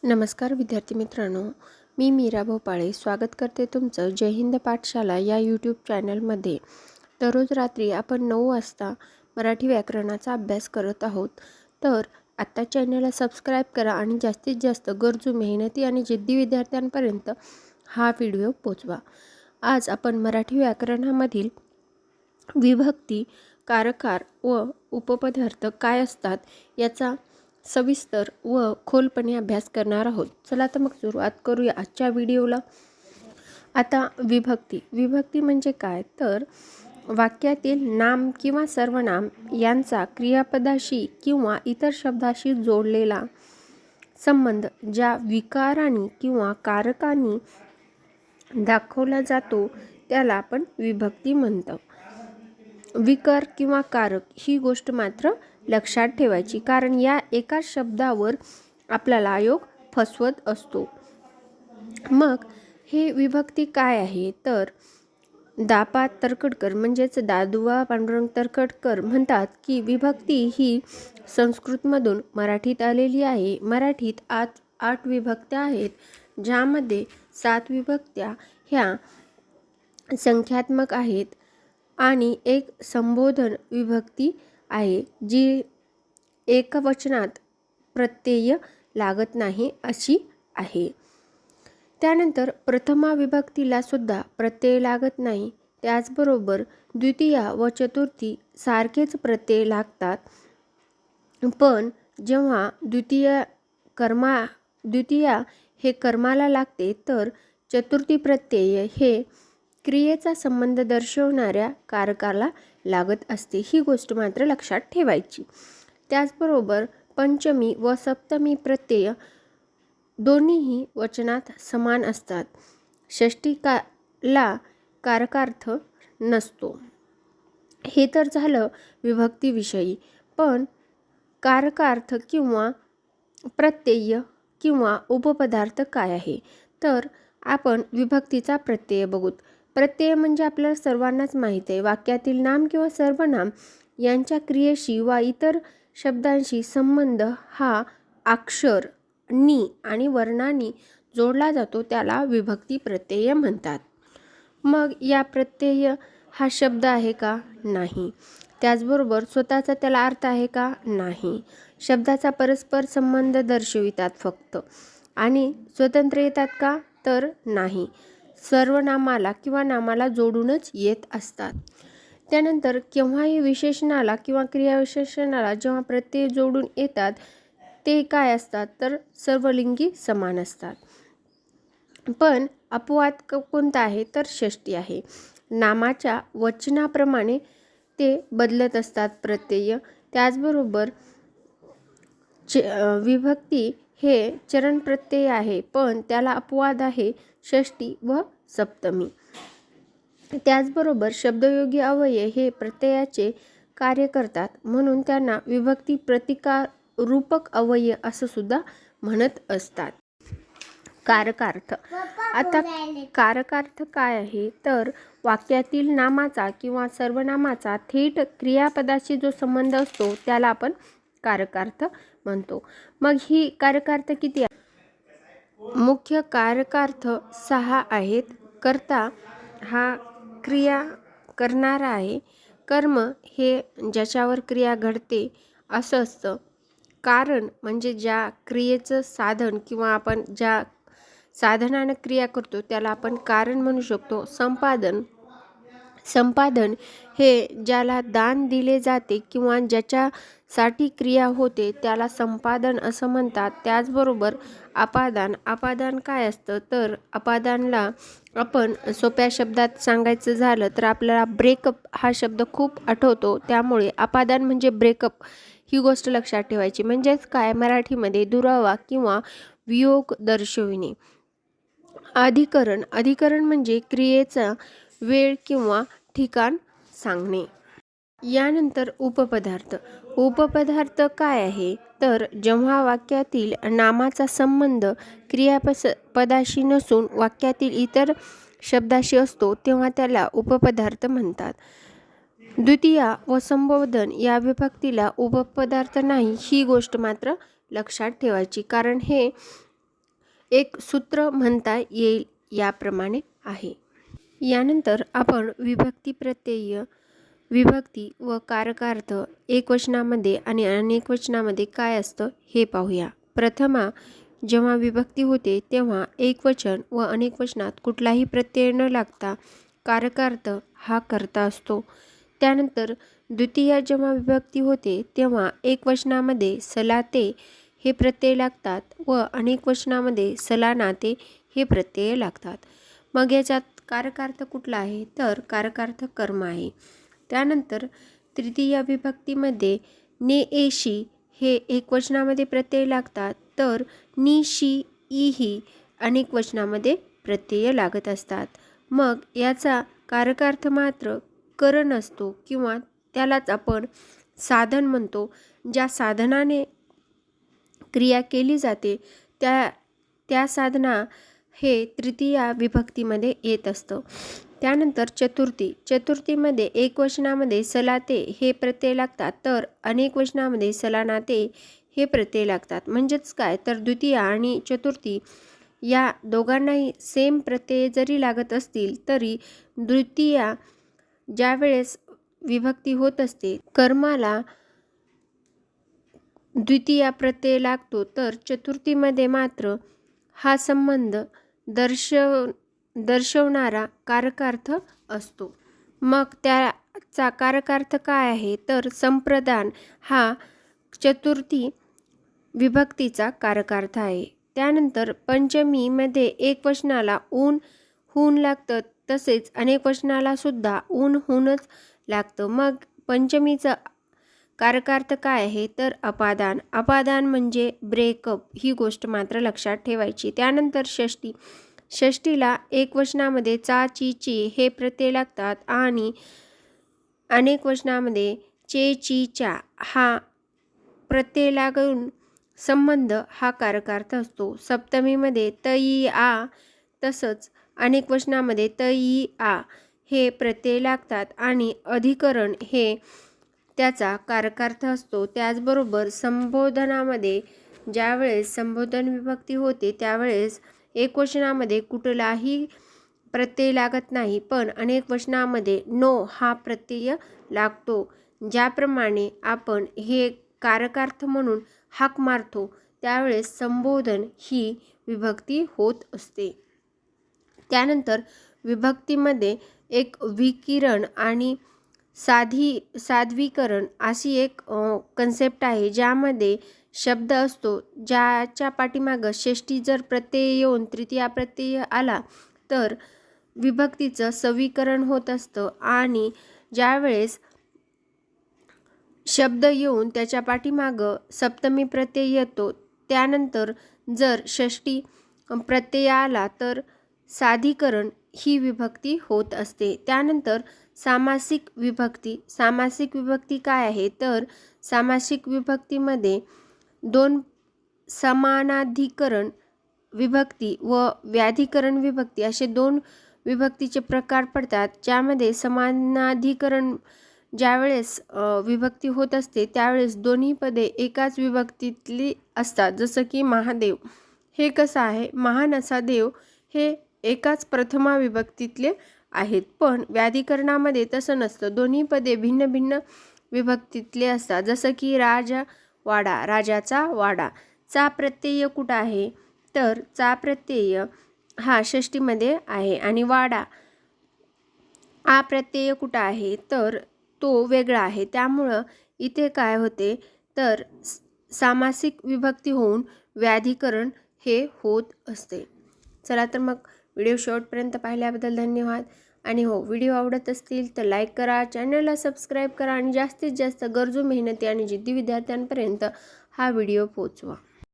नमस्कार विद्यार्थी मित्रांनो, मी मीरा भोपाळे स्वागत करते तुमचं जय हिंद पाठशाला या यूट्यूब चॅनलमध्ये। दररोज रात्री आपण 9 वाजता मराठी व्याकरणाचा अभ्यास करत आहोत। तर आत्ता चॅनलला सबस्क्राईब करा आणि जास्तीत जास्त गरजू, मेहनती आणि जिद्दी विद्यार्थ्यांपर्यंत हा व्हिडिओ पोचवा। आज आपण मराठी व्याकरणामधील विभक्ती, कारकार व उपपदार्थ काय असतात याचा सविस्तर व खोलपणे अभ्यास करणार आहोत। चला तर मग सुरुवात करूया आजच्या व्हिडिओला। आता विभक्ती म्हणजे काय, तर वाक्यातील नाम किंवा सर्वनाम यांचा क्रियापदाशी किंवा इतर शब्दाशी जोडलेला संबंध ज्या विकारांनी किंवा कारकांनी दाखवला जातो त्याला आपण विभक्ती म्हणतो। विकार किंवा कारक ही गोष्ट मात्र लक्षात ठेवायची, कारण या एका शब्दावर आपला आयोग फसवत असतो। मग हे विभक्ती काय आहे, तर दापा तर्खडकर म्हणजेच दादुवा पांडुरंग तर्खडकर म्हणतात की विभक्ती ही संस्कृतमधून मराठीत आलेली आहे। मराठीत 8 विभक्त्या आहेत, ज्यामध्ये 7 विभक्त्या ह्या संख्यात्मक आहेत आणि एक संबोधन विभक्ती आहे जी एकवचनात प्रत्यय लागत नाही अशी आहे। त्यानंतर प्रथमा विभक्तीला सुद्धा प्रत्यय लागत नाही, त्याचबरोबर द्वितीया व चतुर्थी सारखेच प्रत्यय लागतात। पण जेव्हा द्वितीया हे कर्माला लागते तर चतुर्थी प्रत्यय हे क्रियेचा संबंध दर्शवणाऱ्या कारकाला लागत असते। ही गोष्ट मात्र लक्षात ठेवायची। त्याचबरोबर पंचमी व सप्तमी प्रत्यय दोन्हीही वचनात समान असतात। षष्टीला कारकार्थ नसतो। हे तर झालं विभक्तीविषयी। पण कारकार्थ किंवा प्रत्यय किंवा उपपदार्थ काय आहे, तर आपण विभक्तीचा प्रत्यय बघूत। प्रत्यय म्हणजे आपल्याला सर्वांनाच माहीत आहे, वाक्यातील नाम किंवा सर्वनाम यांच्या क्रियेशी व इतर शब्दांशी संबंध हा अक्षर, नी आणि वर्णांनी जोडला जातो, त्याला विभक्ती प्रत्यय म्हणतात। मग या प्रत्यय हा शब्द आहे का? नाही। त्याचबरोबर स्वतःचा त्याला अर्थ आहे का? नाही। शब्दाचा परस्पर संबंध दर्शवितात फक्त, आणि स्वतंत्र येतात का? तर नाही, सर्वनामाला किंवा नामाला जोडूनच येत असतात। त्यानंतर केव्हाही विशेषणाला किंवा क्रियाविशेषणाला जेव्हा प्रत्यय जोडून येतात ते काय असतात, तर सर्वलिंगी समान असतात। पण अपवाद कोणता आहे, तर षष्टी आहे। नामाच्या वचनाप्रमाणे ते बदलत असतात प्रत्यय। त्याचबरोबर विभक्ती हे चरण प्रत्यय आहे, पण त्याला अपवाद आहे षष्टी व सप्तमी। त्याचबरोबर शब्दयोगी अव्यय हे प्रत्ययाचे कार्य करतात, म्हणून त्यांना विभक्ती प्रतिकार रूपक अव्यय असं सुद्धा म्हणत असतात। कारकार्थ। आता कारकार्थ काय आहे, तर वाक्यातील नामाचा किंवा सर्वनामाचा थेट क्रियापदाशी जो संबंध असतो त्याला आपण कारकार्थ म्हणतो। मग ही कारकार्थ किती आहे? मुख्य कारकार्थ 6 आहेत। कर्ता हा क्रिया करणारा आहे। कर्म हे ज्याच्यावर क्रिया घडते असं असतं। कारण म्हणजे ज्या क्रियेचं साधन किंवा आपण ज्या साधनानं क्रिया करतो त्याला आपण कारण म्हणू शकतो। संपादन हे ज्याला दान दिले जाते किंवा ज्याच्यासाठी क्रिया होते त्याला संपादन असं म्हणतात। त्याचबरोबर अपादान काय असतं, तर अपादानला आपण सोप्या शब्दात सांगायचं झालं तर आपल्याला ब्रेकअप हा शब्द खूप आठवतो, त्यामुळे अपादान म्हणजे ब्रेकअप ही गोष्ट लक्षात ठेवायची। म्हणजेच काय, मराठीमध्ये दुरावा किंवा वियोग दर्शविणे। अधिकरण म्हणजे क्रियेचा वेळ किंवा ठिकाण सांगणे। यानंतर उपपदार्थ काय आहे, तर जेव्हा वाक्यातील नामाचा संबंध क्रियापदाशी नसून वाक्यातील इतर शब्दाशी असतो तेव्हा त्याला उपपदार्थ म्हणतात। द्वितीया व संबोधन या विभक्तीला उपपदार्थ नाही, ही गोष्ट मात्र लक्षात ठेवायची, कारण हे एक सूत्र म्हणता येईल याप्रमाणे आहे. यानंतर आपण विभक्ती प्रत्यय, विभक्ती व कारकार्थ एकवचनामध्ये आणि अनेकवचनामध्ये काय असतं हे पाहूया. प्रथम जेव्हा विभक्ती होते तेव्हा एकवचन व अनेकवचनात कुठलाही प्रत्यय न लागता कारकार्थ हा कर्ता असतो. त्यानंतर द्वितीय जेव्हा विभक्ती होते तेव्हा एकवचनामध्ये सलाते हे प्रत्यय लागतात व अनेकवचनामध्ये सलानाते हे प्रत्यय लागतात. मग याच्यात कारकार्थ कुठला आहे तर कारकार्थ कर्म आहे. त्यानंतर तृतीय विभक्तीमध्ये ने एशी हे एकवचनामध्ये प्रत्यय लागतात तर नि शी ई ही अनेकवचनामध्ये प्रत्यय लागत असतात. मग याचा कारकार्थ मात्र करण असतो किंवा त्यालाच आपण साधन म्हणतो. ज्या साधनाने क्रिया केली जाते त्या साधना हे तृतीय विभक्तीमध्ये येत असतं. त्यानंतर चतुर्थीमध्ये एकवचनामध्ये सलाते हे प्रत्यय लागतात तर अनेकवचनामध्ये सलानाते हे प्रत्यय लागतात. म्हणजेच काय तर द्वितीय आणि चतुर्थी या दोघांनाही सेम प्रत्यय जरी लागत असतील तरी द्वितीय ज्यावेळेस विभक्ती होत असते कर्माला द्वितीय प्रत्यय लागतो तर चतुर्थीमध्ये मात्र हा संबंध दर्शवणारा कारकार्थ असतो. मग त्याचा कारकार्थ काय आहे तर संप्रदान हा चतुर्थी विभक्तीचा कारकार्थ आहे. त्यानंतर पंचमीमध्ये एकवचनाला ऊन हून लागतं तसेच अनेकवचनाला सुद्धा ऊन हूनच लागतं. मग पंचमीचा कारकार्थ काय आहे तर अपादान. अपादान म्हणजे ब्रेकअप ही गोष्ट मात्र लक्षात ठेवायची. त्यानंतर षष्टीला एकवचनामध्ये चा ची ची हे प्रत्यय लागतात आणि अनेकवचनामध्ये चे ची च्या हा प्रत्यय लागून संबंध हा कारकार्थ असतो. सप्तमीमध्ये तई आ तसंच अनेकवचनामध्ये तई आ हे प्रत्यय लागतात आणि अधिकरण हे त्याचा कारकार्थ असतो. त्याचबरोबर संबोधनामध्ये ज्यावेळेस संबोधन विभक्ती होते त्यावेळेस एकवचनामध्ये कुठलाही प्रत्यय लागत नाही पण अनेकवचनामध्ये नो हा प्रत्यय लागतो. ज्याप्रमाणे आपण हे कारकार्थ म्हणून हाक मारतो त्यावेळेस संबोधन ही विभक्ती होत असते. त्यानंतर विभक्तीमध्ये एक विकिरण आणि साध्वीकरण अशी एक कन्सेप्ट आहे ज्यामध्ये शब्द असतो ज्याच्या पाठीमागं षष्ठी जर प्रत्यय येऊन तृतीया प्रत्यय आला तर विभक्तीचं सवीकरण होत असतं आणि ज्यावेळेस शब्द येऊन त्याच्या पाठीमागं सप्तमी प्रत्यय येतो त्यानंतर जर षष्ठी प्रत्यय आला तर साधीकरण ही विभक्ती होत असते. त्यानंतर सामासिक विभक्ती काय आहे तर सामासिक विभक्तीमध्ये दोन समानाधिकरण विभक्ती व व्याधिकरण विभक्ती असे दोन विभक्तीचे प्रकार पडतात. ज्यामध्ये समानाधिकरण ज्यावेळेस विभक्ती होत असते त्यावेळेस दोन्ही पदे एकाच विभक्तीतली असतात. जसं की महादेव हे कसं आहे महान असा देव हे एकाच प्रथमा विभक्तीतले आहेत. पण व्याधिकरणामध्ये तसं नसतं. दोन्ही पदे भिन्न भिन्न विभक्तीतले असतात. जसं की राजवाडा राजाचा वाडा. चा प्रत्यय कुठं आहे तर चा प्रत्यय हा षष्टीमध्ये आहे आणि वाडा आ प्रत्यय कुठं आहे तर तो वेगळा आहे. त्यामुळं इथे काय होते तर सामासिक विभक्ती होऊन व्याधिकरण हे होत असते. चला तर मग व्हिडिओ शेवटपर्यंत पाहिल्याबद्दल धन्यवाद. आणि हो व्हिडिओ आवडत असतील तर लाईक करा, चॅनलला सबस्क्राईब करा आणि जास्तीत जास्त गरजू मेहनती आणि जिद्दी विद्यार्थ्यांपर्यंत हा व्हिडिओ पोहोचवा.